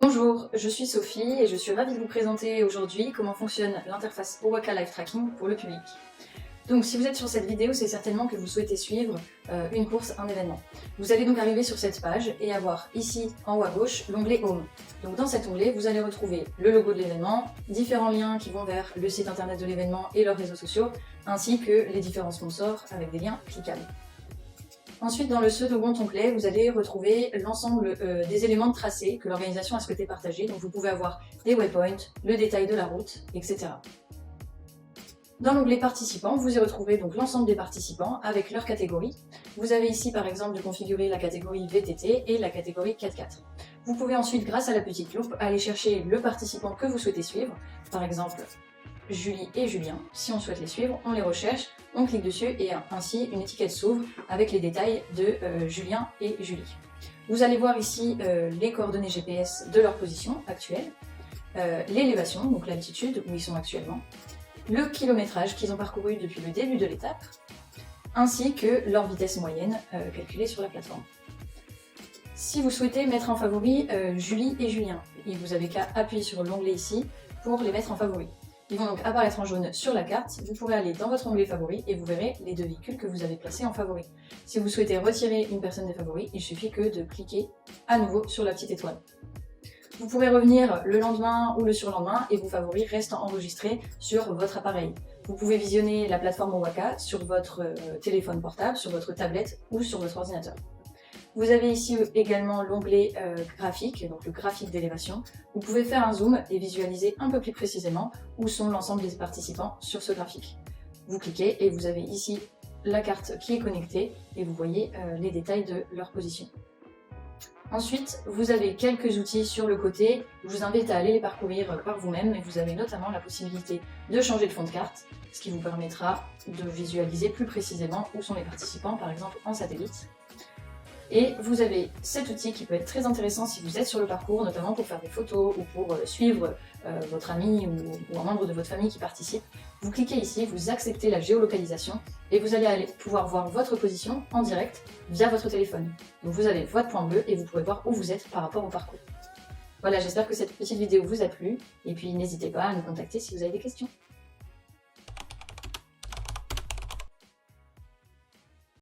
Bonjour, je suis Sophie et je suis ravie de vous présenter aujourd'hui comment fonctionne l'interface Owaka Live Tracking pour le public. Donc si vous êtes sur cette vidéo, c'est certainement que vous souhaitez suivre une course, un événement. Vous allez donc arriver sur cette page et avoir ici en haut à gauche l'onglet Home. Donc dans cet onglet, vous allez retrouver le logo de l'événement, différents liens qui vont vers le site internet de l'événement et leurs réseaux sociaux, ainsi que les différents sponsors avec des liens cliquables. Ensuite, dans le second onglet, vous allez retrouver l'ensemble des éléments de tracé que l'organisation a souhaité partager. Donc vous pouvez avoir des waypoints, le détail de la route, etc. Dans l'onglet participants, vous y retrouvez donc l'ensemble des participants avec leurs catégories. Vous avez ici par exemple de configurer la catégorie VTT et la catégorie 4x4. Vous pouvez ensuite, grâce à la petite loupe, aller chercher le participant que vous souhaitez suivre. Par exemple, Julie et Julien. Si on souhaite les suivre, on les recherche, on clique dessus et ainsi une étiquette s'ouvre avec les détails de Julien et Julie. Vous allez voir ici les coordonnées GPS de leur position actuelle, l'élévation, donc l'altitude où ils sont actuellement, le kilométrage qu'ils ont parcouru depuis le début de l'étape, ainsi que leur vitesse moyenne calculée sur la plateforme. Si vous souhaitez mettre en favori Julie et Julien, vous avez qu'à appuyer sur l'onglet ici pour les mettre en favori. Ils vont donc apparaître en jaune sur la carte. Vous pourrez aller dans votre onglet favoris et vous verrez les deux véhicules que vous avez placés en favoris. Si vous souhaitez retirer une personne des favoris, il suffit que de cliquer à nouveau sur la petite étoile. Vous pourrez revenir le lendemain ou le surlendemain et vos favoris restent enregistrés sur votre appareil. Vous pouvez visionner la plateforme Owaka sur votre téléphone portable, sur votre tablette ou sur votre ordinateur. Vous avez ici également l'onglet graphique, donc le graphique d'élévation. Vous pouvez faire un zoom et visualiser un peu plus précisément où sont l'ensemble des participants sur ce graphique. Vous cliquez et vous avez ici la carte qui est connectée et vous voyez les détails de leur position. Ensuite, vous avez quelques outils sur le côté. Je vous invite à aller les parcourir par vous-même et vous avez notamment la possibilité de changer de fond de carte, ce qui vous permettra de visualiser plus précisément où sont les participants, par exemple en satellite. Et vous avez cet outil qui peut être très intéressant si vous êtes sur le parcours, notamment pour faire des photos ou pour suivre votre ami ou un membre de votre famille qui participe. Vous cliquez ici, vous acceptez la géolocalisation et vous allez pouvoir voir votre position en direct via votre téléphone. Donc vous avez votre point bleu et vous pourrez voir où vous êtes par rapport au parcours. Voilà, j'espère que cette petite vidéo vous a plu et puis n'hésitez pas à nous contacter si vous avez des questions.